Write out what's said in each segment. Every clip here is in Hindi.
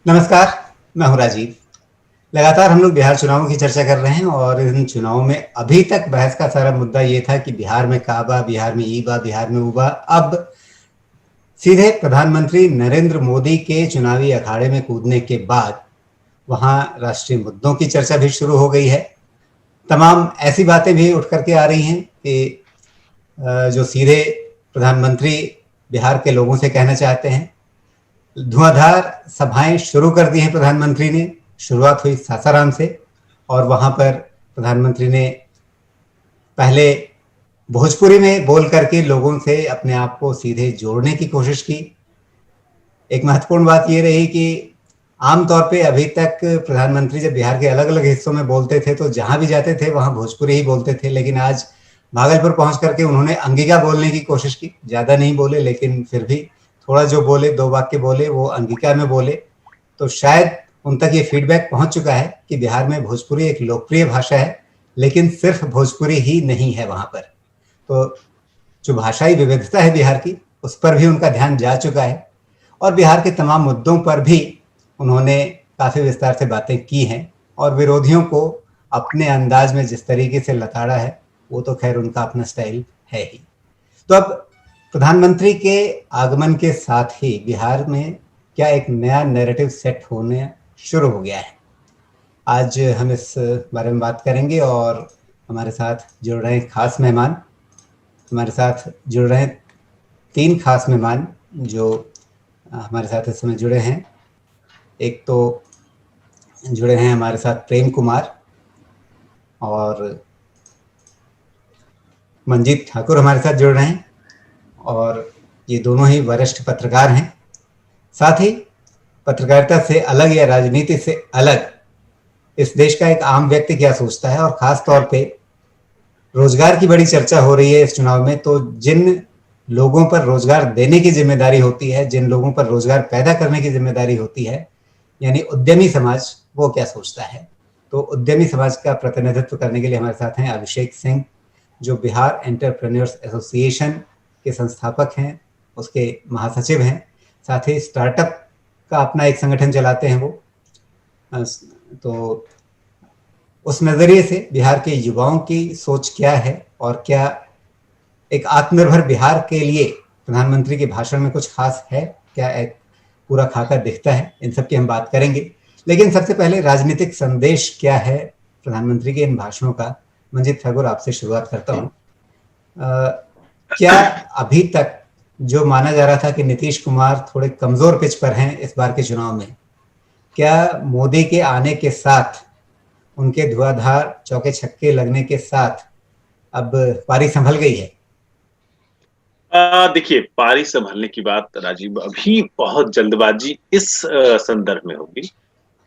नमस्कार, मैं हूँ राजीव। लगातार हम लोग बिहार चुनावों की चर्चा कर रहे हैं और इन चुनावों में अभी तक बहस का सारा मुद्दा ये था कि बिहार में काबा, बिहार में ईबा, बिहार में उबा। अब सीधे प्रधानमंत्री नरेंद्र मोदी के चुनावी अखाड़े में कूदने के बाद वहां राष्ट्रीय मुद्दों की चर्चा भी शुरू हो गई है। तमाम ऐसी बातें भी उठ करके आ रही हैं कि जो सीधे प्रधानमंत्री बिहार के लोगों से कहना चाहते हैं। धुआंधार सभाएं शुरू कर दी हैं प्रधानमंत्री ने। शुरुआत हुई सासाराम से और वहां पर प्रधानमंत्री ने पहले भोजपुरी में बोल करके लोगों से अपने आप को सीधे जोड़ने की कोशिश की। एक महत्वपूर्ण बात यह रही कि आमतौर पे अभी तक प्रधानमंत्री जब बिहार के अलग अलग हिस्सों में बोलते थे तो जहां भी जाते थे वहां भोजपुरी ही बोलते थे, लेकिन आज भागलपुर पहुंच करके उन्होंने अंगिका बोलने की कोशिश की। ज्यादा नहीं बोले, लेकिन फिर भी थोड़ा जो बोले, दो वाक्य बोले, वो अंगिका में बोले। तो शायद उन तक ये फीडबैक पहुंच चुका है कि बिहार में भोजपुरी एक लोकप्रिय भाषा है, लेकिन सिर्फ भोजपुरी ही नहीं है वहां पर। तो जो भाषाई विविधता है बिहार की, उस पर भी उनका ध्यान जा चुका है और बिहार के तमाम मुद्दों पर भी उन्होंने काफी विस्तार से बातें की हैं। और विरोधियों को अपने अंदाज में जिस तरीके से लताड़ा है, वो तो खैर उनका अपना स्टाइल है ही। तो अब प्रधानमंत्री के आगमन के साथ ही बिहार में क्या एक नया नैरेटिव सेट होने शुरू हो गया है। आज हम इस बारे में बात करेंगे और हमारे साथ जुड़ रहे हैं खास मेहमान। हमारे साथ जुड़ रहे हैं तीन खास मेहमान जो हमारे साथ इस समय जुड़े हैं। एक तो जुड़े हैं हमारे साथ प्रेम कुमार और मंजीत ठाकुर हमारे साथ जुड़ रहे हैं और ये दोनों ही वरिष्ठ पत्रकार हैं। साथ ही पत्रकारिता से अलग या राजनीति से अलग इस देश का एक आम व्यक्ति क्या सोचता है, और खास तौर पे रोजगार की बड़ी चर्चा हो रही है इस चुनाव में। तो जिन लोगों पर रोजगार देने की जिम्मेदारी होती है, जिन लोगों पर रोजगार पैदा करने की जिम्मेदारी होती है, यानी उद्यमी समाज, वो क्या सोचता है। तो उद्यमी समाज का प्रतिनिधित्व करने के लिए हमारे साथ हैं अभिषेक सिंह, जो बिहार एंटरप्रेन्योर्स एसोसिएशन के संस्थापक हैं, उसके महासचिव हैं। साथ ही स्टार्टअप का अपना एक संगठन चलाते हैं वो। तो उस नजरिए से बिहार के युवाओं की सोच क्या है और क्या एक आत्मनिर्भर बिहार के लिए प्रधानमंत्री के भाषण में कुछ खास है, क्या एक पूरा खाका दिखता है, इन सब की हम बात करेंगे। लेकिन सबसे पहले राजनीतिक संदेश क्या है प्रधानमंत्री के इन भाषणों का। मंजीत ठाकुर, आपसे शुरुआत करता हूँ। क्या अभी तक जो माना जा रहा था कि नीतीश कुमार थोड़े कमजोर पिच पर हैं इस बार के चुनाव में, क्या मोदी के आने के साथ, उनके धुआंधार चौके छक्के लगने के साथ अब पारी संभल गई है? देखिए, पारी संभलने की बात राजीव अभी बहुत जल्दबाजी इस संदर्भ में होगी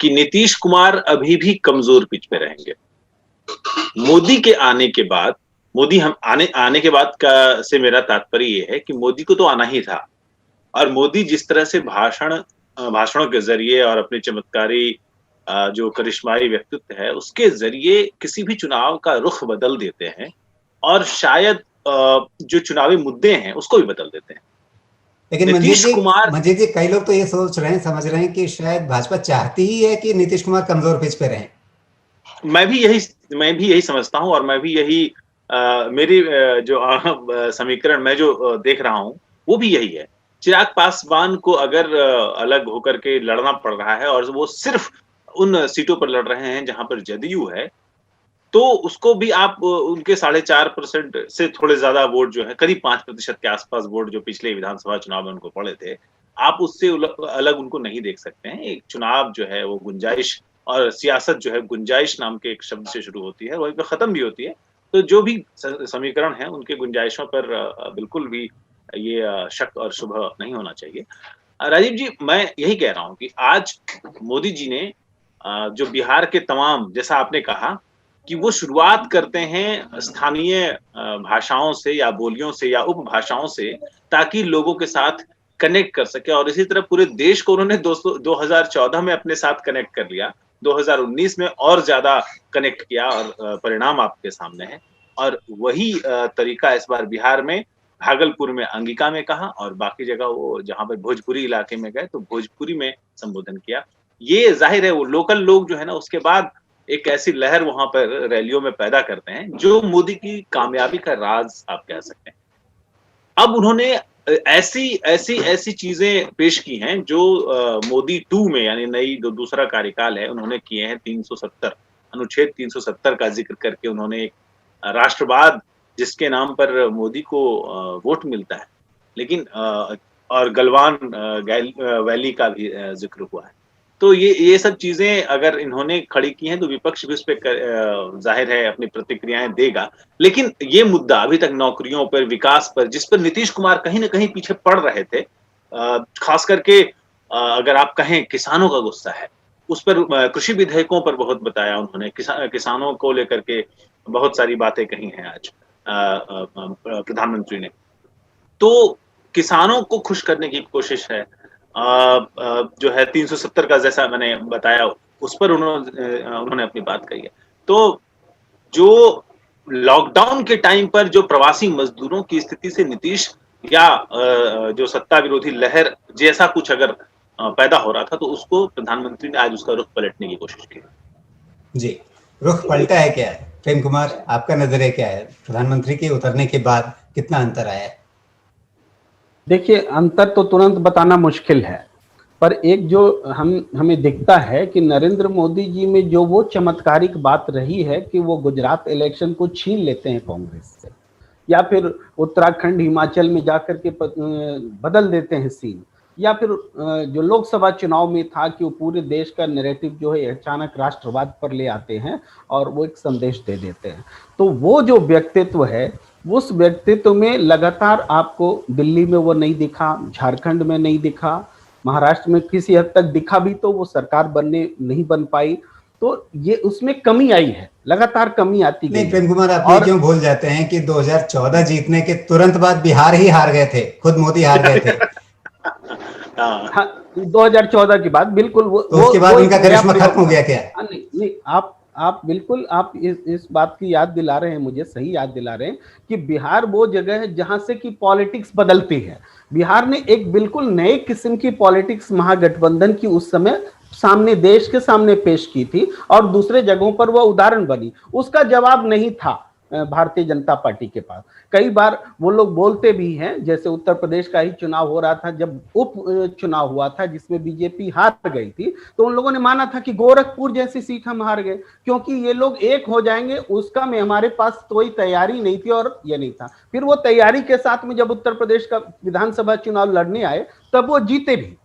कि नीतीश कुमार अभी भी कमजोर पिच पे रहेंगे। मोदी के आने के बाद, मोदी हम आने आने के बाद का से मेरा तात्पर्य ये है कि मोदी को तो आना ही था। और मोदी जिस तरह से भाषणों के जरिए और अपने चमत्कारी जो करिश्माई व्यक्तित्व है उसके जरिए किसी भी चुनाव का रुख बदल देते हैं और शायद जो चुनावी मुद्दे हैं उसको भी बदल देते हैं। लेकिन नीतीश कुमार, मंजीत जी, कई लोग तो ये सोच रहे हैं, समझ रहे हैं कि शायद भाजपा चाहती ही है कि नीतीश कुमार कमजोर पिच पे रहें। मैं भी यही मैं भी यही समझता हूं और मैं भी यही मेरी जो समीकरण मैं जो देख रहा हूं वो भी यही है। चिराग पासवान को अगर अलग होकर के लड़ना पड़ रहा है और वो सिर्फ उन सीटों पर लड़ रहे हैं जहां पर जदयू है, तो उसको भी आप उनके 4.5% से थोड़े ज्यादा वोट जो है, करीब 5% के आसपास वोट जो पिछले विधानसभा चुनाव में उनको पड़े थे, आप उससे अलग उनको नहीं देख सकते हैं। एक चुनाव जो है वो गुंजाइश, और सियासत जो है गुंजाइश नाम के एक शब्द से शुरू होती है, वहीं पे खत्म भी होती है। तो जो भी समीकरण है उनके गुंजाइशों पर बिल्कुल भी ये शक और शुबह नहीं होना चाहिए। राजीव जी, मैं यही कह रहा हूँ कि आज मोदी जी ने जो बिहार के तमाम, जैसा आपने कहा कि वो शुरुआत करते हैं स्थानीय भाषाओं से या बोलियों से या उपभाषाओं से, ताकि लोगों के साथ कनेक्ट कर सके। और इसी तरह पूरे देश को उन्होंने 2014 में अपने साथ कनेक्ट कर लिया, 2019 में और ज्यादा कनेक्ट किया और परिणाम आपके सामने है। और वही तरीका इस बार बिहार में, भागलपुर में अंगिका में कहा और बाकी जगह वो जहां पर भोजपुरी इलाके में गए तो भोजपुरी में संबोधन किया। ये जाहिर है वो लोकल लोग जो है ना उसके बाद एक ऐसी लहर वहां पर रैलियों में पैदा करते हैं जो मोदी की कामयाबी का राज आप कह सकते हैं। अब उन्होंने ऐसी ऐसी ऐसी चीजें पेश की हैं जो मोदी 2 में यानी नई जो दूसरा कार्यकाल है उन्होंने किए हैं। 370 अनुच्छेद 370 का जिक्र करके उन्होंने एक राष्ट्रवाद जिसके नाम पर मोदी को वोट मिलता है। लेकिन और गलवान वैली का भी जिक्र हुआ है। तो ये सब चीजें अगर इन्होंने खड़ी की हैं तो विपक्ष भी उस पे जाहिर है अपनी प्रतिक्रियाएं देगा। लेकिन ये मुद्दा अभी तक नौकरियों पर, विकास पर, जिस पर नीतीश कुमार कहीं न कहीं पीछे पड़ रहे थे, खास करके अगर आप कहें किसानों का गुस्सा है, उस पर कृषि विधेयकों पर बहुत बताया उन्होंने, किसानों को लेकर के बहुत सारी बातें कही हैं आज प्रधानमंत्री ने। तो किसानों को खुश करने की कोशिश है। जो है 370 का जैसा मैंने बताया उस पर उन्होंने अपनी बात कही है। तो जो लॉकडाउन के टाइम पर जो प्रवासी मजदूरों की स्थिति से नीतीश या जो सत्ता विरोधी लहर जैसा कुछ अगर पैदा हो रहा था तो उसको प्रधानमंत्री ने आज उसका रुख पलटने की कोशिश की। जी, रुख पलटा है क्या? प्रेम कुमार, आपका नजरिया क्या है? प्रधानमंत्री के उतरने के बाद कितना अंतर आया है? देखिए, अंतर तो तुरंत बताना मुश्किल है, पर एक जो हमें दिखता है कि नरेंद्र मोदी जी में जो वो चमत्कारिक बात रही है कि वो गुजरात इलेक्शन को छीन लेते हैं कांग्रेस से, या फिर उत्तराखंड हिमाचल में जाकर के बदल देते हैं सीन, या फिर जो लोकसभा चुनाव में था कि वो पूरे देश का नैरेटिव जो है अचानक राष्ट्रवाद पर ले आते हैं और वो एक संदेश दे देते हैं। तो वो जो व्यक्तित्व है, उस व्यक्तित्व में लगातार आपको दिल्ली में वो नहीं दिखा, झारखंड में नहीं दिखा, महाराष्ट्र में किसी हद तक दिखा भी तो वो सरकार नहीं बन पाई। तो ये उसमें कमी आई है, लगातार कमी आती गई। नहीं प्रेम कुमार, आप ये क्यों भूल जाते हैं कि 2014 जीतने के तुरंत बाद बिहार ही हार गए थे, खुद मोदी हार गए थे। हाँ, 2014 के बाद बिल्कुल तो उसके बाद उनका करिश्मा खत्म हो गया क्या? नहीं, आप बिल्कुल आप इस बात की याद दिला रहे हैं, मुझे सही याद दिला रहे हैं कि बिहार वो जगह है जहां से कि पॉलिटिक्स बदलती है। बिहार ने एक बिल्कुल नए किस्म की पॉलिटिक्स महागठबंधन की उस समय सामने, देश के सामने पेश की थी और दूसरे जगहों पर वह उदाहरण बनी। उसका जवाब नहीं था भारतीय जनता पार्टी के पास। कई बार वो लोग बोलते भी हैं, जैसे उत्तर प्रदेश का ही चुनाव हो रहा था, जब उप चुनाव हुआ था जिसमें बीजेपी हार गई थी, तो उन लोगों ने माना था कि गोरखपुर जैसी सीट हम हार गए क्योंकि ये लोग एक हो जाएंगे, उसका में हमारे पास कोई तैयारी नहीं थी और ये नहीं था। फिर वो तैयारी के साथ में जब उत्तर प्रदेश का विधानसभा चुनाव लड़ने आए तब वो जीते भी,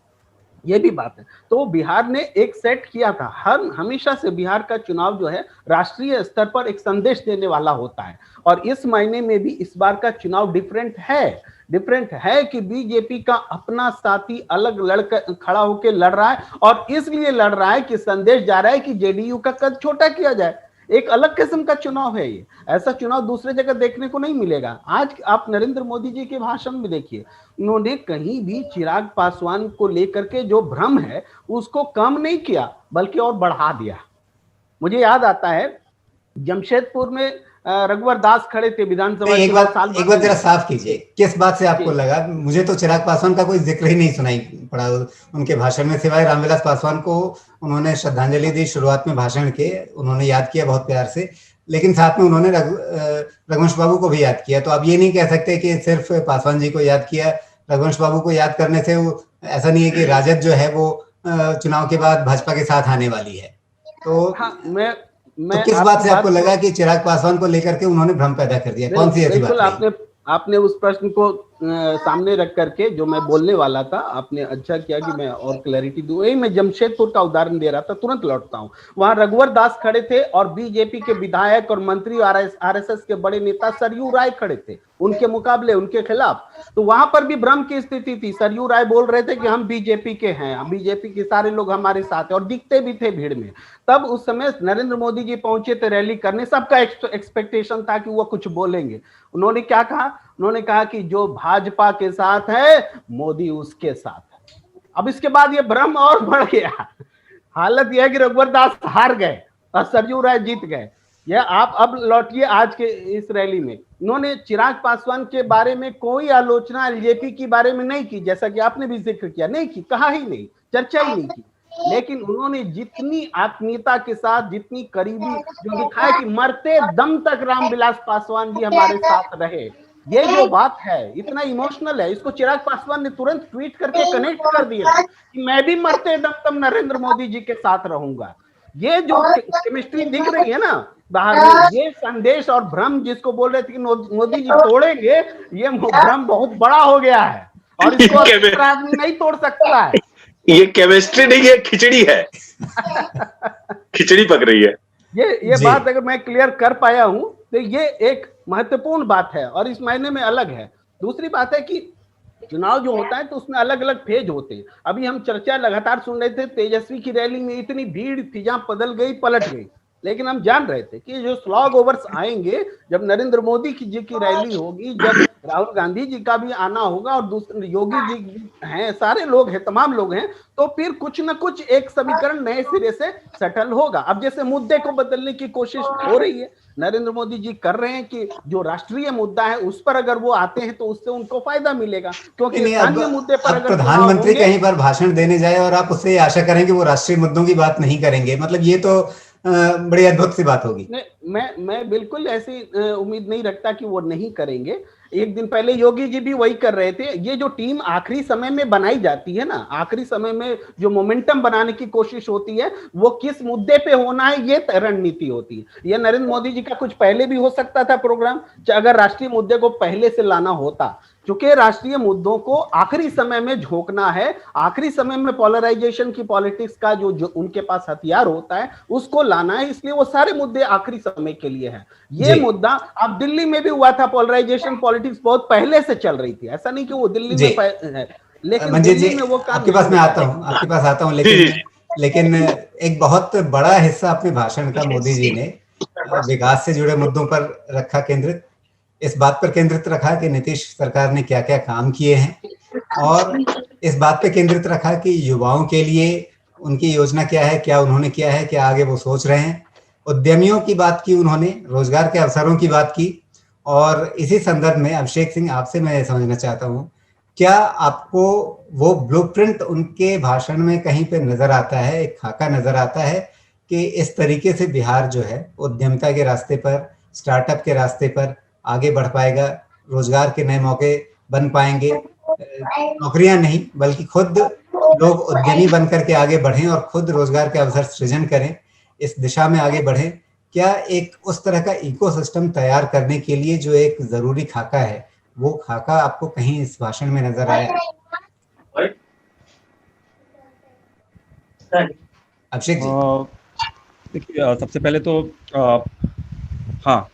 ये भी बात है। तो बिहार ने एक सेट किया था। हमेशा से बिहार का चुनाव जो है राष्ट्रीय स्तर पर एक संदेश देने वाला होता है और इस महीने में भी इस बार का चुनाव डिफरेंट है कि बीजेपी का अपना साथी अलग लड़कर खड़ा होकर लड़ रहा है और इसलिए लड़ रहा है कि संदेश जा रहा है कि जेडीयू का कद छोटा किया जाए। एक अलग किस्म का चुनाव है ये, ऐसा चुनाव दूसरे जगह देखने को नहीं मिलेगा। आज आप नरेंद्र मोदी जी के भाषण में देखिए, उन्होंने कहीं भी चिराग पासवान को लेकर के जो भ्रम है उसको कम नहीं किया बल्कि और बढ़ा दिया। मुझे याद आता है जमशेदपुर में रघुवर दास खड़े थे विधानसभा। एक बार जरा साफ कीजिए, किस बात से आपको लगा? मुझे तो चिराग पासवान का कोई जिक्र ही नहीं सुनाई पड़ा उनके भाषण में, सिवाय रामविलास पासवान को उन्होंने श्रद्धांजलि दी शुरुआत में भाषण के, उन्होंने याद किया बहुत प्यार से, लेकिन साथ में उन्होंने रघुवंश बाबू को भी याद किया। तो आप ये नहीं कह सकते कि सिर्फ पासवान जी को याद किया। रघुवंश बाबू को याद करने से ऐसा नहीं है कि राजद जो है वो चुनाव के बाद भाजपा के साथ आने वाली है। तो हाँ, तो किस बात से आपको लगा कि चिराग पासवान को लेकर के उन्होंने भ्रम पैदा कर दिया? कौन सी ऐसी बात? आपने उस प्रश्न को सामने रख करके जो मैं बोलने वाला था, आपने अच्छा किया कि मैं और क्लैरिटी दूं। यही मैं जमशेदपुर का उदाहरण दे रहा था, तुरंत लौटता हूं। वहां रघुवर दास खड़े थे और बीजेपी के विधायक और मंत्री आरएसएस के बड़े नेता सरयू राय खड़े थे उनके मुकाबले, उनके खिलाफ। तो वहां पर भी भ्रम की स्थिति थी। सरयू राय बोल रहे थे कि हम बीजेपी के हैं, बीजेपी के सारे लोग हमारे साथ हैं और दिखते भी थे भीड़ में। तब उस समय नरेंद्र मोदी जी पहुंचे थे रैली करने, सबका एक्सपेक्टेशन था कि वो कुछ बोलेंगे। उन्होंने क्या कहा? उन्होंने कहा कि जो भाजपा के साथ है मोदी उसके साथ है। अब इसके बाद ये भ्रम और बढ़ गया। हालत यह है कि रघुवर दास हार गए और सरयू राय जीत गए। यह आप अब लौटिए आज के इस रैली में, उन्होंने चिराग पासवान के बारे में कोई आलोचना एलजेपी के बारे में नहीं की, जैसा कि आपने भी जिक्र किया, नहीं की, कहा ही नहीं, चर्चा ही नहीं की। लेकिन उन्होंने जितनी आत्मीयता के साथ, जितनी करीबी जो दिखाया कि मरते दम तक रामविलास पासवान जी हमारे साथ रहे, ये जो बात है इतना इमोशनल है, इसको चिराग पासवान ने तुरंत ट्वीट करके कनेक्ट कर दिया कि मैं भी मरते दम तक नरेंद्र मोदी जी के साथ रहूंगा। ये जो केमिस्ट्री दिख रही है ना बाहर में, ये संदेश और भ्रम जिसको बोल रहे थे कि मोदी जी तोड़ेंगे, ये भ्रम बहुत बड़ा हो गया है और इसको आदमी नहीं तोड़ सकता है। ये केमिस्ट्री नहीं है, खिचड़ी है। खिचड़ी पक रही है। ये बात अगर मैं क्लियर कर पाया हूं तो ये एक महत्वपूर्ण बात है और इस मायने में अलग है। दूसरी बात है कि चुनाव जो होता है तो उसमें अलग अलग फेज होते हैं। अभी हम चर्चा लगातार सुन रहे थे, तेजस्वी की रैली में इतनी भीड़ थी, जहां बदल गई पलट गई, लेकिन हम जान रहे थे कि जो स्लॉग ओवर्स आएंगे, जब नरेंद्र मोदी जी की रैली होगी, जब राहुल गांधी जी का भी आना होगा और दूसरे योगी जी हैं, सारे लोग हैं, तमाम लोग हैं, तो फिर कुछ न कुछ एक समीकरण नए सिरे से सेटल होगा। अब जैसे मुद्दे को बदलने की कोशिश हो रही है, नरेंद्र मोदी जी कर रहे हैं कि जो राष्ट्रीय मुद्दा है उस पर अगर वो आते हैं तो उससे उनको फायदा मिलेगा, क्योंकि स्थानीय मुद्दे पर अगर प्रधानमंत्री कहीं पर भाषण देने जाए और आप उससे आशा करें कि वो राष्ट्रीय मुद्दों की बात नहीं करेंगे, मतलब ये तो बड़ी अद्भुत सी बात होगी। मैं बिल्कुल ऐसी उम्मीद नहीं रखता कि वो नहीं करेंगे। एक दिन पहले योगी जी भी वही कर रहे थे। ये जो टीम आखिरी समय में बनाई जाती है ना, आखिरी समय में जो मोमेंटम बनाने की कोशिश होती है, वो किस मुद्दे पे होना है ये रणनीति होती है। ये नरेंद्र मोदी जी का कुछ पहले भी हो सकता था प्रोग्राम, अगर राष्ट्रीय मुद्दे को पहले से लाना होता। चूंकि राष्ट्रीय मुद्दों को आखिरी समय में झोंकना है, आखिरी समय में पोलराइजेशन की पॉलिटिक्स का जो उनके पास हथियार होता है उसको लाना है, इसलिए वो सारे मुद्दे आखिरी समय के लिए है। ये मुद्दा अब दिल्ली में भी हुआ था, पोलराइजेशन पॉलिटिक्स बहुत पहले से चल रही थी, ऐसा नहीं कि वो दिल्ली में है, लेकिन दिल्ली में वो काम आपके पास मैं आता हूं, लेकिन एक बहुत बड़ा हिस्सा अपने भाषण का मोदी जी ने विकास से जुड़े मुद्दों पर रखा, केंद्रित इस बात पर केंद्रित रखा कि नीतीश सरकार ने क्या क्या काम किए हैं, और इस बात पे केंद्रित रखा कि युवाओं के लिए उनकी योजना क्या है, क्या उन्होंने किया है, क्या आगे वो सोच रहे हैं। उद्यमियों की बात की उन्होंने, रोजगार के अवसरों की बात की। और इसी संदर्भ में अभिषेक सिंह, आपसे मैं समझना चाहता हूँ, क्या आपको वो ब्लूप्रिंट उनके भाषण में कहीं पे नजर आता है, एक खाका नजर आता है कि इस तरीके से बिहार जो है उद्यमिता के रास्ते पर, स्टार्टअप के रास्ते पर आगे बढ़ पाएगा, रोजगार के नए मौके बन पाएंगे, नौकरियां नहीं बल्कि खुद लोग उद्यमी बनकर के आगे बढ़ें और खुद रोजगार के अवसर सृजन करें, इस दिशा में आगे बढ़ें? क्या एक उस तरह का इकोसिस्टम तैयार करने के लिए जो एक जरूरी खाका है, वो खाका आपको कहीं इस भाषण में नजर आया? अभिषेक जी। देखिए, सबसे पहले तो हाँ,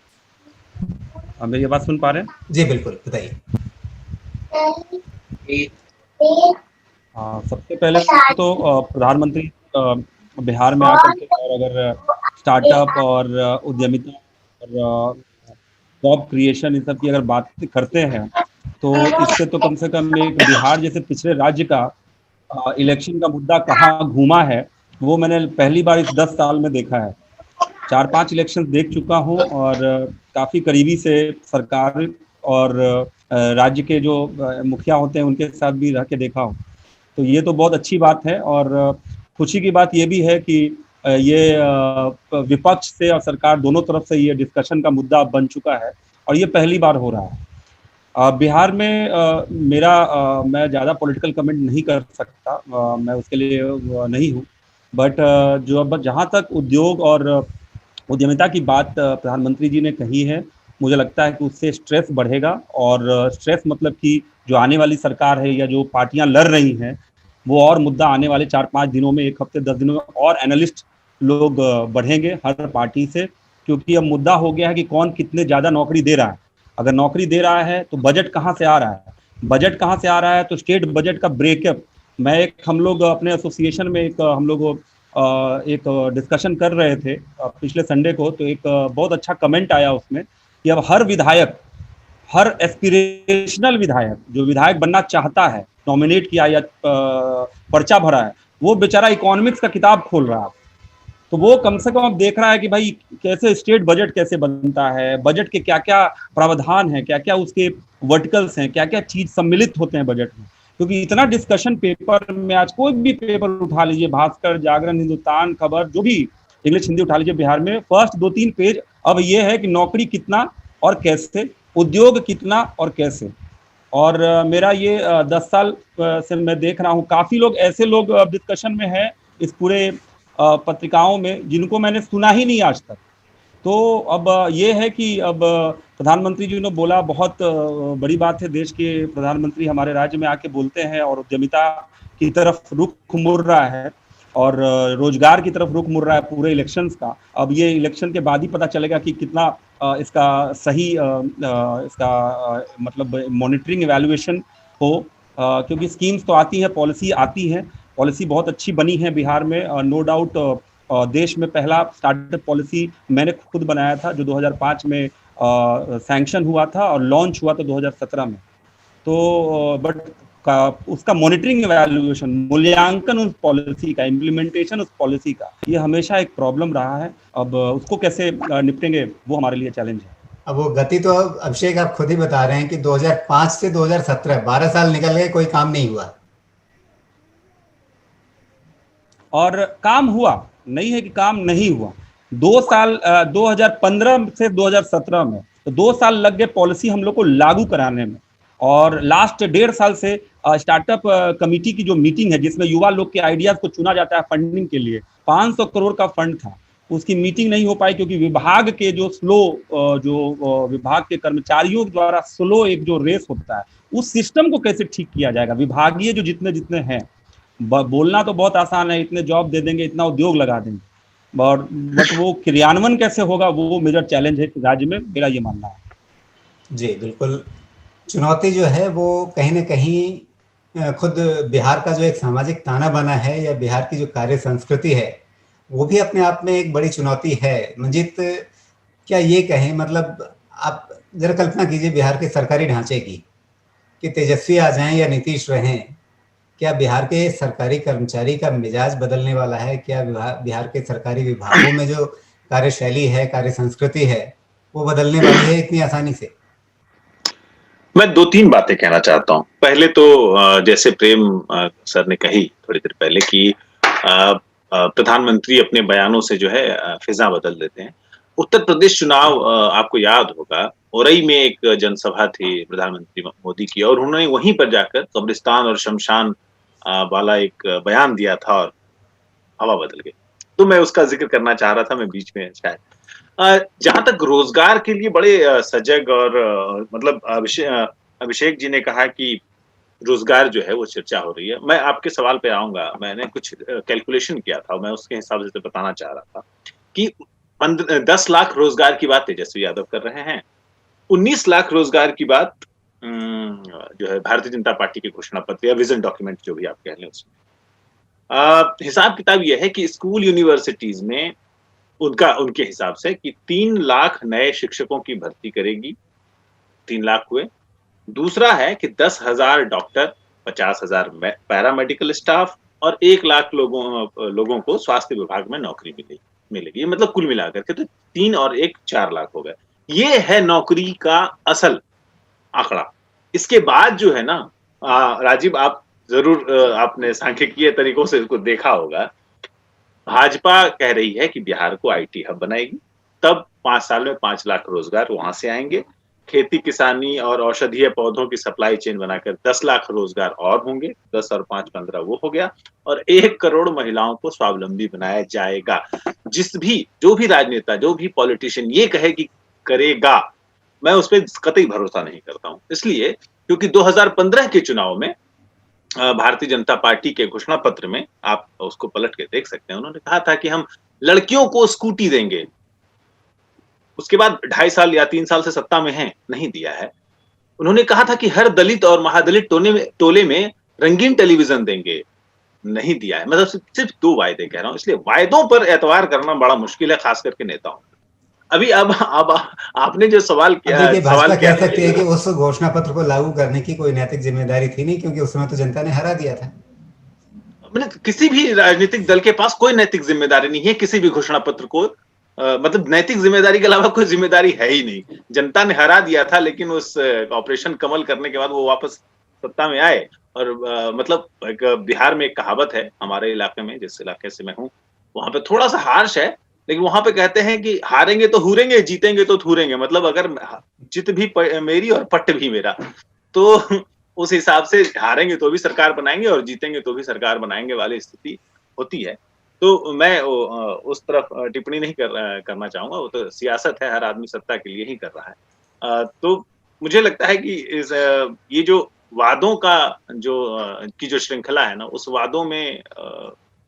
मेरी आवाज सुन पा रहे हैं? जी बिल्कुल, बताइए। सबसे पहले तो प्रधानमंत्री बिहार में आकर के और अगर स्टार्टअप और उद्यमिता और जॉब क्रिएशन इन सब की अगर बात करते हैं, तो इससे तो कम से कम एक बिहार जैसे पिछड़े राज्य का इलेक्शन का मुद्दा कहाँ घूमा है, वो मैंने पहली बार इस 10 साल में देखा है। 4-5 इलेक्शन देख चुका हूँ और काफ़ी करीबी से सरकार और राज्य के जो मुखिया होते हैं उनके साथ भी रह के देखा हूँ। तो ये तो बहुत अच्छी बात है और खुशी की बात ये भी है कि ये विपक्ष से और सरकार दोनों तरफ से ये डिस्कशन का मुद्दा बन चुका है और ये पहली बार हो रहा है। बिहार में मैं ज़्यादा पॉलिटिकल कमेंट नहीं कर सकता, मैं उसके लिए नहीं हूँ, बट जहाँ तक उद्योग और उद्यमिता की बात प्रधानमंत्री जी ने कही है, मुझे लगता है कि उससे स्ट्रेस बढ़ेगा और स्ट्रेस मतलब कि जो आने वाली सरकार है या जो पार्टियां लड़ रही हैं, वो और मुद्दा आने वाले 4-5 दिनों में, 1 हफ्ते 10 दिनों में और एनालिस्ट लोग बढ़ेंगे हर पार्टी से, क्योंकि अब मुद्दा हो गया है कि कौन कितने ज़्यादा नौकरी दे रहा है। अगर नौकरी दे रहा है तो बजट कहाँ से आ रहा है, बजट कहाँ से आ रहा है, तो स्टेट बजट का ब्रेकअप। हम लोग अपने एसोसिएशन में एक डिस्कशन कर रहे थे पिछले संडे को, तो एक बहुत अच्छा कमेंट आया उसमें कि अब हर विधायक, हर एस्पिरेशनल विधायक जो विधायक बनना चाहता है, नॉमिनेट किया या पर्चा भरा है, वो बेचारा इकोनॉमिक्स का किताब खोल रहा है। तो वो कम से कम अब देख रहा है कि भाई कैसे स्टेट बजट कैसे बनता है, बजट के क्या क्या प्रावधान है, क्या क्या उसके वर्टिकल्स हैं, क्या क्या चीज सम्मिलित होते हैं बजट में। क्योंकि इतना डिस्कशन पेपर में, आज कोई भी पेपर उठा लीजिए, भास्कर, जागरण, हिंदुस्तान, खबर, जो भी इंग्लिश हिंदी उठा लीजिए, बिहार में फर्स्ट 2-3 पेज अब ये है कि नौकरी कितना और कैसे, उद्योग कितना और कैसे। और मेरा ये 10 साल से मैं देख रहा हूँ, काफी लोग ऐसे लोग डिस्कशन में है इस पूरे पत्रिकाओं में जिनको मैंने सुना ही नहीं आज तक। तो अब ये है कि अब प्रधानमंत्री जी ने बोला, बहुत बड़ी बात है, देश के प्रधानमंत्री हमारे राज्य में आके बोलते हैं और उद्यमिता की तरफ रुख मुड़ रहा है और रोजगार की तरफ रुख मुड़ रहा है पूरे इलेक्शंस का। अब ये इलेक्शन के बाद ही पता चलेगा कि कितना इसका सही मतलब मॉनिटरिंग इवैल्यूएशन हो, क्योंकि स्कीम्स तो आती हैं, पॉलिसी आती है, पॉलिसी बहुत अच्छी बनी है बिहार में, नो डाउट। देश में पहला स्टार्टअप पॉलिसी मैंने खुद बनाया था जो 2005 में सैंक्शन हुआ था और लॉन्च हुआ था 2017 में। तो बट उसका मॉनिटरिंग इवैल्यूएशन, मूल्यांकन उस पॉलिसी का, इम्प्लीमेंटेशन उस पॉलिसी का, ये हमेशा एक प्रॉब्लम रहा है। अब उसको कैसे निपटेंगे वो हमारे लिए चैलेंज है। अब वो गति तो अभिषेक आप खुद ही बता रहे हैं कि 2005 से 2017 12 साल निकल गए, कोई काम नहीं हुआ। और काम हुआ नहीं है कि काम नहीं हुआ। 2 साल 2015 से 2017 में, तो 2 साल लग गए पॉलिसी हम लोग को लागू कराने में। और लास्ट 1.5 साल से स्टार्टअप कमेटी की जो मीटिंग है, जिसमें युवा लोग के आइडियाज को चुना जाता है फंडिंग के लिए, 500 करोड़ का फंड था, उसकी मीटिंग नहीं हो पाई क्योंकि विभाग के जो विभाग के कर्मचारियों द्वारा स्लो एक जो रेस होता है, उस सिस्टम को कैसे ठीक किया जाएगा। विभागीय जो जितने हैं, बोलना तो बहुत आसान है, इतने जॉब दे देंगे, इतना उद्योग लगा देंगे, और बट वो क्रियान्वयन कैसे होगा, वो मेजर चैलेंज है राज्य में, मेरा ये मानना है। जी बिल्कुल, चुनौती जो है वो कहीं ना कहीं खुद बिहार का जो एक सामाजिक ताना बना है या बिहार की जो कार्य संस्कृति है, वो भी अपने आप में एक बड़ी चुनौती है। मंजीत, क्या ये कहें, मतलब आप जरा कल्पना कीजिए बिहार के सरकारी ढांचे की, कि तेजस्वी आ जाएं या नीतीश रहें, क्या बिहार के सरकारी कर्मचारी का मिजाज बदलने वाला है? क्या बिहार के सरकारी विभागों में जो कार्यशैली है, कार्य संस्कृति है, वो बदलने वाली है इतनी आसानी से? मैं 2-3 बातें कहना चाहता हूं। पहले तो जैसे प्रेम सर ने कही थोड़ी देर पहले कि प्रधानमंत्री अपने बयानों से जो है फिजा बदल देते हैं। उत्तर प्रदेश चुनाव आपको याद होगा, औरई में एक जनसभा थी प्रधानमंत्री मोदी की, और उन्होंने वहीं पर जाकर कब्रिस्तान और शमशान वाला एक बयान दिया था और हवा बदल गई। तो मैं उसका जिक्र करना चाह रहा था, मैं बीच में शायद। जहां तक रोजगार के लिए बड़े सजग और मतलब अभिषेक जी ने कहा कि रोजगार जो है वो चर्चा हो रही है। मैं आपके सवाल पे आऊंगा। मैंने कुछ कैलकुलेशन किया था, मैं उसके हिसाब से बताना चाह रहा था कि 10 लाख रोजगार की बात तेजस्वी यादव कर रहे हैं, 19 लाख रोजगार की बात जो है भारतीय जनता पार्टी के घोषणा पत्र या विजन डॉक्यूमेंट जो भी आप कह लें उसमें। हिसाब किताब यह है कि स्कूल यूनिवर्सिटीज में उनके हिसाब से कि 3 लाख नए शिक्षकों की भर्ती करेगी, 3 लाख हुए। दूसरा है कि 10,000 डॉक्टर, 50,000 पैरामेडिकल स्टाफ और 1 लाख लोगों को स्वास्थ्य विभाग में नौकरी मिलेगी। मतलब कुल मिलाकर के तो 3 और 1 4 लाख हो गए। ये है नौकरी का असल आंकड़ा। इसके बाद जो है ना, राजीव, आप जरूर आपने सांख्यिकीय तरीकों से इसको देखा होगा, भाजपा कह रही है कि बिहार को आईटी हब बनाएगी, तब 5 साल में 5 लाख रोजगार वहां से आएंगे। खेती किसानी और औषधीय पौधों की सप्लाई चेन बनाकर 10 लाख रोजगार और होंगे, 10 और 5 15 वो हो गया, और 1 करोड़ महिलाओं को स्वावलंबी बनाया जाएगा। जो भी राजनेता, जो भी पॉलिटिशियन ये कहे कि करेगा, मैं उस पर कतई भरोसा नहीं करता हूं। इसलिए क्योंकि 2015 के चुनाव में भारतीय जनता पार्टी के घोषणा पत्र में, आप उसको पलट के देख सकते हैं, उन्होंने कहा था कि हम लड़कियों को स्कूटी देंगे। उसके बाद 2.5 साल या 3 साल से सत्ता में हैं, नहीं दिया है। उन्होंने कहा था कि हर दलित और महादलित टोले में रंगीन टेलीविजन देंगे, नहीं दिया है। मतलब सिर्फ 2 वायदे कह रहा हूं, इसलिए वायदों पर एतवार करना बड़ा मुश्किल है, खास करके नेताओं। अभी अब आपने जो सवाल किया, भाजपा कह सकती है कि उस घोषणा पत्र को लागू करने की कोई नैतिक जिम्मेदारी थी नहीं, क्योंकि उस समय तो जनता ने हरा दिया था। किसी भी राजनीतिक दल के पास कोई नैतिक जिम्मेदारी नहीं है किसी भी घोषणा पत्र को, मतलब नैतिक जिम्मेदारी के अलावा कोई जिम्मेदारी है ही नहीं। जनता ने हरा दिया था, लेकिन उस ऑपरेशन कमल करने के बाद वो वापस सत्ता में आए और मतलब एक बिहार में एक कहावत है हमारे इलाके में, जिस इलाके से मैं हूँ, वहाँ पे थोड़ा-सा हार्श है, लेकिन वहाँ पे कहते हैं कि हारेंगे तो हूरेंगे, जीतेंगे तो थूरेंगे। मतलब अगर जीत भी मेरी और पट्ट भी मेरा। तो उस हिसाब से हारेंगे तो भी सरकार बनाएँगे और जीतेंगे तो भी सरकार बनाएँगे वाली स्थिति होती है। तो मैं उस तरफ टिप्पणी नहीं करना चाहूँगा, वो तो सियासत है, हर आदमी सत्ता के लिए ही कर रहा है। तो मुझे लगता है कि ये जो वादों का की जो श्रृंखला है ना, उस वादों में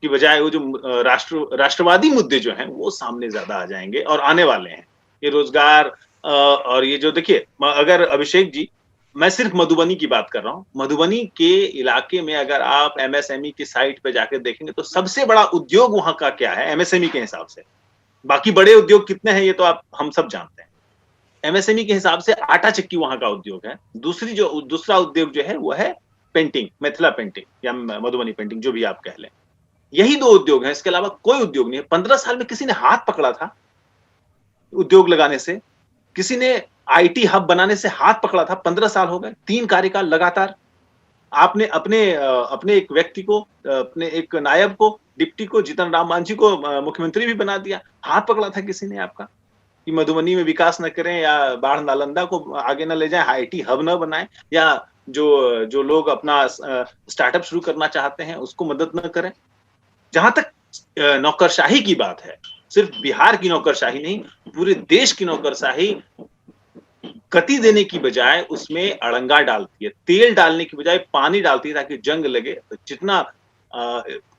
की बजाय वो जो राष्ट्रवादी मुद्दे जो हैं, वो सामने ज़्यादा आ जाएँगे और आने वाले हैं। ये रोज़गार और ये जो देखिए अगर अभिषेक जी, मैं सिर्फ मधुबनी की बात कर रहा हूँ। मधुबनी के इलाके में अगर आप एमएसएमई की साइट पे जाकर देखेंगे तो सबसे बड़ा उद्योग वहाँ का क्या है एमएसएमई के हिसाब से। बाकी बड़े उद्योग कितने हैं ये तो हम सब जानते हैं। एमएसएमई के हिसाब से आटा चक्की वहाँ का उद्योग है। दूसरा उद्योग जो है वो है पेंटिंग, मिथिला पेंटिंग या मधुबनी पेंटिंग जो भी आप कह लें। यही 2 उद्योग हैं, इसके अलावा कोई उद्योग नहीं है। 15 साल में किसी ने हाथ पकड़ा था उद्योग लगाने से? किसी ने आईटी हब बनाने से हाथ पकड़ा था? 15 साल हो गए, 3 कार्यकाल लगातार। आपने अपने एक व्यक्ति को, अपने एक नायब को, डिप्टी को, जीतन राम मांझी को मुख्यमंत्री भी बना दिया। हाथ पकड़ा था किसी ने आपका कि मधुबनी में विकास न करें या बाढ़ नालंदा को आगे न ले जाएं, आईटी हब न बनाएं, या जो लोग अपना स्टार्टअप शुरू करना चाहते हैं उसको मदद न करें। जहां तक नौकरशाही की बात है, सिर्फ बिहार की नौकरशाही नहीं, पूरे देश की नौकरशाही गति देने की बजाय उसमें अड़ंगा डालती है, तेल डालने की बजाय पानी डालती है ताकि जंग लगे। जितना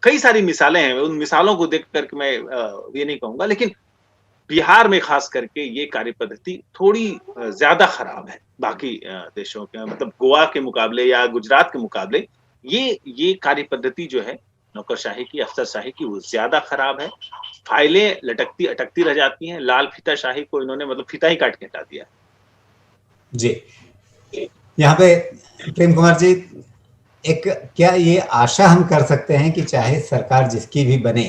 कई सारी मिसालें हैं, उन मिसालों को देख करके मैं ये नहीं कहूंगा, लेकिन बिहार में खास करके ये कार्य पद्धति थोड़ी ज्यादा खराब है बाकी देशों के, मतलब गोवा के मुकाबले या गुजरात के मुकाबले ये कार्य पद्धति जो है नौकरशाही की, अफसरशाही की, वो ज्यादा खराब है। फाइलें लटकती अटकती रह जाती हैं। लाल फीताशाही को इन्होंने मतलब फीता ही काट के हटा दिया। जी, यहाँ पे प्रेम कुमार जी, एक क्या ये आशा हम कर सकते हैं कि चाहे सरकार जिसकी भी बने,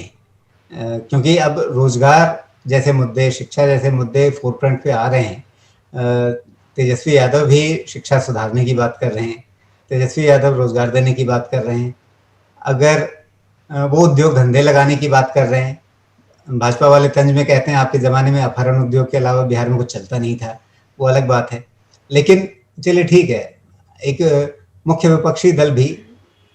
क्योंकि अब रोजगार जैसे मुद्दे, शिक्षा जैसे मुद्दे फोरफ्रंट पे आ रहे हैं। तेजस्वी यादव भी शिक्षा सुधारने की बात कर रहे हैं, तेजस्वी यादव रोजगार देने की बात कर रहे हैं, अगर वो उद्योग धंधे लगाने की बात कर रहे हैं। भाजपा वाले तंज में कहते हैं आपके ज़माने में अपहरण उद्योग के अलावा बिहार में कुछ चलता नहीं था, वो अलग बात है। लेकिन चलिए ठीक है, एक मुख्य विपक्षी दल भी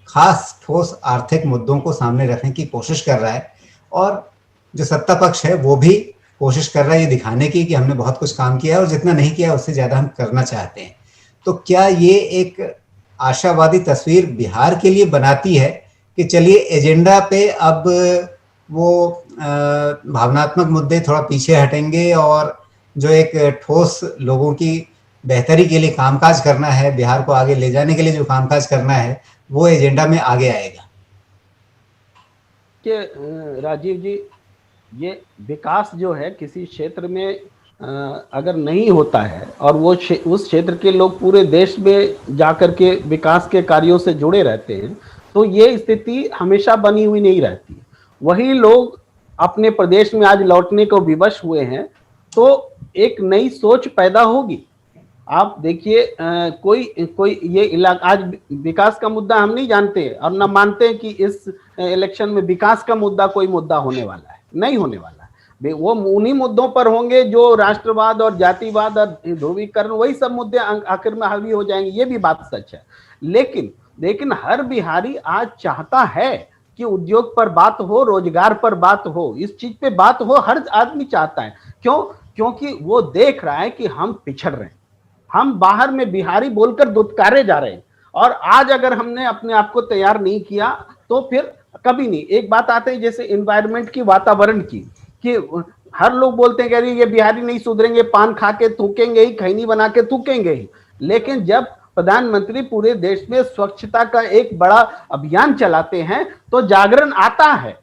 खास ठोस आर्थिक मुद्दों को सामने रखने की कोशिश कर रहा है, और जो सत्ता पक्ष है वो भी कोशिश कर रहा है ये दिखाने की कि हमने बहुत कुछ काम किया है और जितना नहीं किया उससे ज़्यादा हम करना चाहते हैं। तो क्या ये एक आशावादी तस्वीर बिहार के लिए बनाती है कि चलिए एजेंडा पे अब वो भावनात्मक मुद्दे थोड़ा पीछे हटेंगे और जो एक ठोस लोगों की बेहतरी के लिए कामकाज करना है, बिहार को आगे ले जाने के लिए जो कामकाज करना है, वो एजेंडा में आगे आएगा? कि राजीव जी, ये विकास जो है किसी क्षेत्र में अगर नहीं होता है और वो उस क्षेत्र के लोग पूरे देश में जाकर के विकास के कार्यों से जुड़े रहते हैं, तो ये स्थिति हमेशा बनी हुई नहीं रहती। वही लोग अपने प्रदेश में आज लौटने को विवश हुए हैं, तो एक नई सोच पैदा होगी। आप देखिए, कोई ये इलाका, आज विकास का मुद्दा हम नहीं जानते और न मानते हैं कि इस इलेक्शन में विकास का मुद्दा कोई मुद्दा होने वाला है, नहीं होने वाला है। वो उन्हीं मुद्दों पर होंगे जो राष्ट्रवाद और जातिवाद और ध्रुवीकरण, वही सब मुद्दे आखिर में हावी हो जाएंगे। ये भी बात सच है। लेकिन हर बिहारी आज चाहता है कि उद्योग पर बात हो, रोजगार पर बात हो, इस चीज पे बात हो, हर आदमी चाहता है। क्यों? क्योंकि वो देख रहा है कि हम पिछड़ रहे हैं, हम बाहर में बिहारी बोलकर दुत्कारे जा रहे हैं, और आज अगर हमने अपने आप को तैयार नहीं किया तो फिर कभी नहीं। एक बात आती है जैसे एनवायरनमेंट की, वातावरण की, कि हर लोग बोलते हैं कि ये बिहारी नहीं सुधरेंगे, पान खा के थूकेंगे ही, खैनी बना के थूकेंगे ही। लेकिन जब प्रधानमंत्री पूरे देश में स्वच्छता का एक बड़ा अभियान चलाते हैं तो जागरण आता है,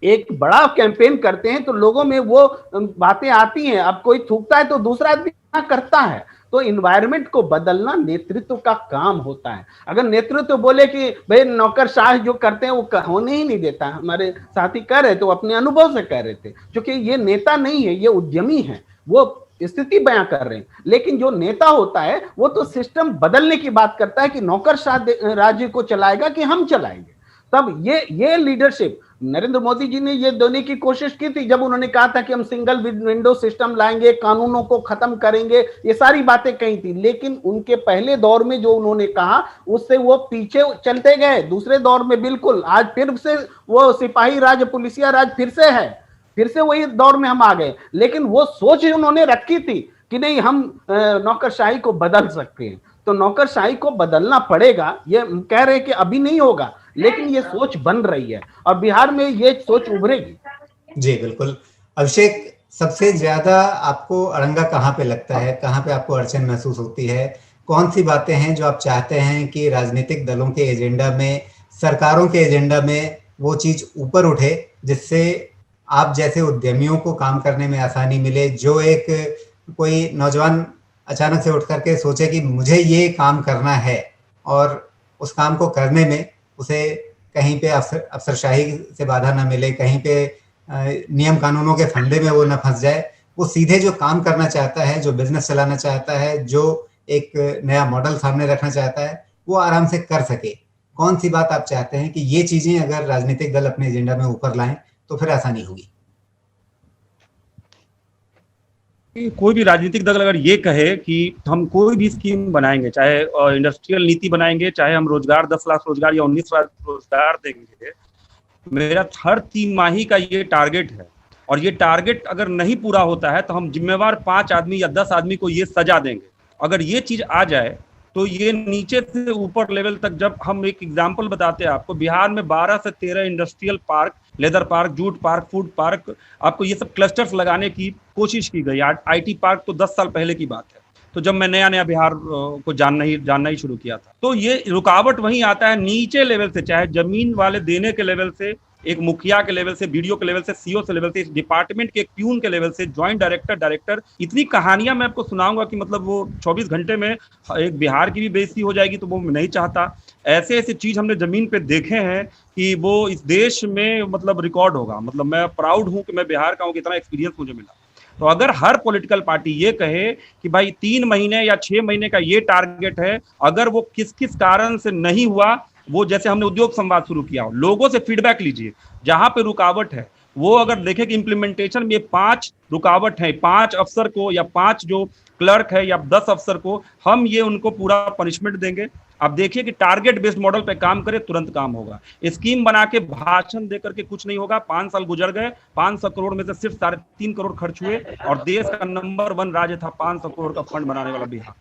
एक बड़ा कैंपेन करते हैं तो लोगों में वो बातें आती हैं। अब कोई थूकता है तो दूसरा आदमी करता है। तो इन्वायरमेंट को बदलना नेतृत्व का काम होता है। अगर नेतृत्व बोले कि भाई नौकरशाह जो करते हैं वो होने ही नहीं देता, हमारे साथी कह रहे थे, तो अपने अनुभव से कह रहे थे, क्योंकि ये नेता नहीं है, ये उद्यमी है। वो स्थिति बयां कर रहे हैं, लेकिन जो नेता होता है वो तो सिस्टम बदलने की बात करता है कि नौकरशाह राज्य को चलाएगा कि हम चलाएंगे। तब ये लीडरशिप नरेंद्र मोदी जी ने ये देने की कोशिश की थी जब उन्होंने कहा था कि हम सिंगल विंडो सिस्टम लाएंगे, कानूनों को खत्म करेंगे, ये सारी बातें कही थी। लेकिन उनके पहले दौर में जो उन्होंने कहा उससे वो पीछे चलते गए। दूसरे दौर में बिल्कुल आज फिर से वो सिपाही राज, पुलिसिया राज फिर से है, फिर से वही दौर में हम आ गए। लेकिन वो सोच उन्होंने रखी थी कि नहीं हम नौकरशाही को बदल सकते हैं, तो नौकरशाही को बदलना पड़ेगा। ये कह रहे हैं कि अभी नहीं होगा, लेकिन ये सोच बन रही है और बिहार में ये सोच उभरेगी। जी बिल्कुल। अभिषेक, सबसे ज्यादा आपको अड़ंगा कहाँ पे लगता है, कहाँ पे आपको अड़चन महसूस होती है? कौन सी बातें हैं जो आप चाहते हैं कि राजनीतिक दलों के एजेंडा में, सरकारों के एजेंडा में वो चीज ऊपर उठे, जिससे आप जैसे उद्यमियों को काम करने में आसानी मिले? जो एक कोई नौजवान अचानक से उठ करके सोचे कि मुझे ये काम करना है और उस काम को करने में उसे कहीं पे अफसरशाही से बाधा ना मिले, कहीं पे नियम कानूनों के फंदे में वो ना फंस जाए, वो सीधे जो काम करना चाहता है, जो बिजनेस चलाना चाहता है, जो एक नया मॉडल सामने रखना चाहता है, वो आराम से कर सके। कौन सी बात आप चाहते हैं कि ये चीजें अगर राजनीतिक दल अपने एजेंडा में ऊपर लाएं तो फिर आसानी होगी? कोई भी राजनीतिक दल अगर ये कहे कि हम कोई भी स्कीम बनाएंगे, चाहे इंडस्ट्रियल नीति बनाएंगे, चाहे हम रोजगार 10 लाख रोजगार या 19 लाख रोजगार देंगे, मेरा हर 3 माही का ये टारगेट है और ये टारगेट अगर नहीं पूरा होता है तो हम जिम्मेवार 5 आदमी या 10 आदमी को ये सजा देंगे। अगर ये चीज आ जाए तो ये नीचे से ऊपर लेवल तक, जब हम एक एग्जांपल बताते हैं आपको, बिहार में 12 से 13 industrial park, leather park, jute park, food park, आपको ये सब क्लस्टर्स लगाने की कोशिश की गई। आईटी पार्क तो 10 साल पहले की बात है, तो जब मैं नया बिहार को जानना ही शुरू किया था। तो ये रुकावट वहीं आता है नीचे लेवल से, चाहे जमीन वाले देने के लेवल से, एक मुखिया के लेवल से, बीडीओ के लेवल से, सीओ से लेवल से, इस डिपार्टमेंट के प्यून के लेवल से, ज्वाइंट डायरेक्टर, इतनी कहानियां मैं आपको सुनाऊंगा कि मतलब वो 24 घंटे में एक बिहार की भी बेइज्जती हो जाएगी, तो वो मैं नहीं चाहता। ऐसे चीज हमने जमीन पे देखे हैं कि वो इस देश में मतलब रिकॉर्ड होगा। मतलब मैं प्राउड हूं कि मैं बिहार का हूं, कि इतना एक्सपीरियंस मुझे मिला। तो अगर हर पॉलिटिकल पार्टी ये कहे कि भाई 3 महीने या 6 महीने का ये टारगेट है, अगर वो किस किस कारण से नहीं हुआ, वो जैसे हमने उद्योग संवाद शुरू किया, लोगों से फीडबैक लीजिए, जहां पे रुकावट है वो अगर देखें कि इम्प्लीमेंटेशन में 5 रुकावट है, 5 अफसर को या 5 जो क्लर्क है या 10 अफसर को हम ये उनको पूरा पनिशमेंट देंगे। अब देखिए कि टारगेट बेस्ड मॉडल पे काम करे, तुरंत काम होगा। स्कीम बना के भाषण दे करके कुछ नहीं होगा। 5 साल गुजर गए, 500 करोड़ में से सिर्फ 3.5 करोड़ खर्च हुए और देश का नंबर 1 राज्य था 500 करोड़ का फंड बनाने वाला बिहार।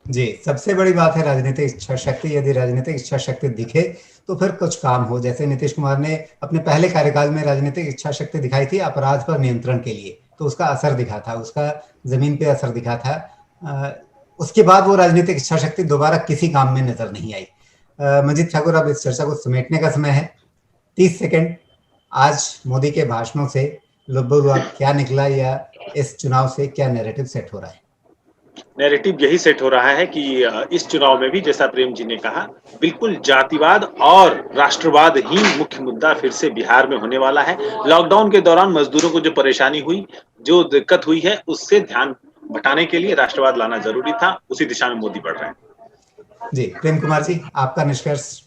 जी, सबसे बड़ी बात है राजनीतिक इच्छा शक्ति। यदि राजनीतिक इच्छा शक्ति दिखे तो फिर कुछ काम हो। जैसे नीतीश कुमार ने अपने पहले कार्यकाल में राजनीतिक इच्छा शक्ति दिखाई थी अपराध पर नियंत्रण के लिए, तो उसका असर दिखा था, उसका जमीन पे असर दिखा था। उसके बाद वो राजनीतिक इच्छा शक्ति दोबारा किसी काम में नजर नहीं आई। मंजीत ठाकुर, अब इस चर्चा को समेटने का समय है। 30 सेकंड, आज मोदी के भाषणों से लगभग क्या निकला, या इस चुनाव से क्या नैरेटिव सेट हो रहा है? नैरेटिव यही सेट हो रहा है कि इस चुनाव में भी, जैसा प्रेम जी ने कहा, बिल्कुल जातिवाद और राष्ट्रवाद ही मुख्य मुद्दा फिर से बिहार में होने वाला है। लॉकडाउन के दौरान मजदूरों को जो परेशानी हुई, जो दिक्कत हुई है, उससे ध्यान हटाने के लिए राष्ट्रवाद लाना जरूरी था। उसी दिशा में मोदी बढ़ रहे हैं। जी, प्रेम कुमार जी, आपका निष्कर्ष?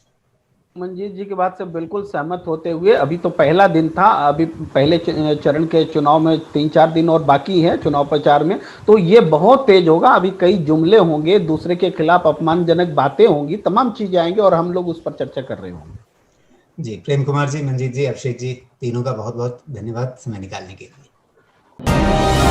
मंजीत जी की बात से बिल्कुल सहमत होते हुए, अभी तो पहला दिन था, अभी पहले चरण के चुनाव में 3-4 दिन और बाकी है चुनाव प्रचार में, तो ये बहुत तेज होगा। अभी कई जुमले होंगे, दूसरे के खिलाफ अपमानजनक बातें होंगी, तमाम चीजें आएंगी और हम लोग उस पर चर्चा कर रहे होंगे। जी, प्रेम कुमार जी, मंजीत जी, अभिषेक जी, तीनों का बहुत बहुत धन्यवाद समय निकालने के लिए।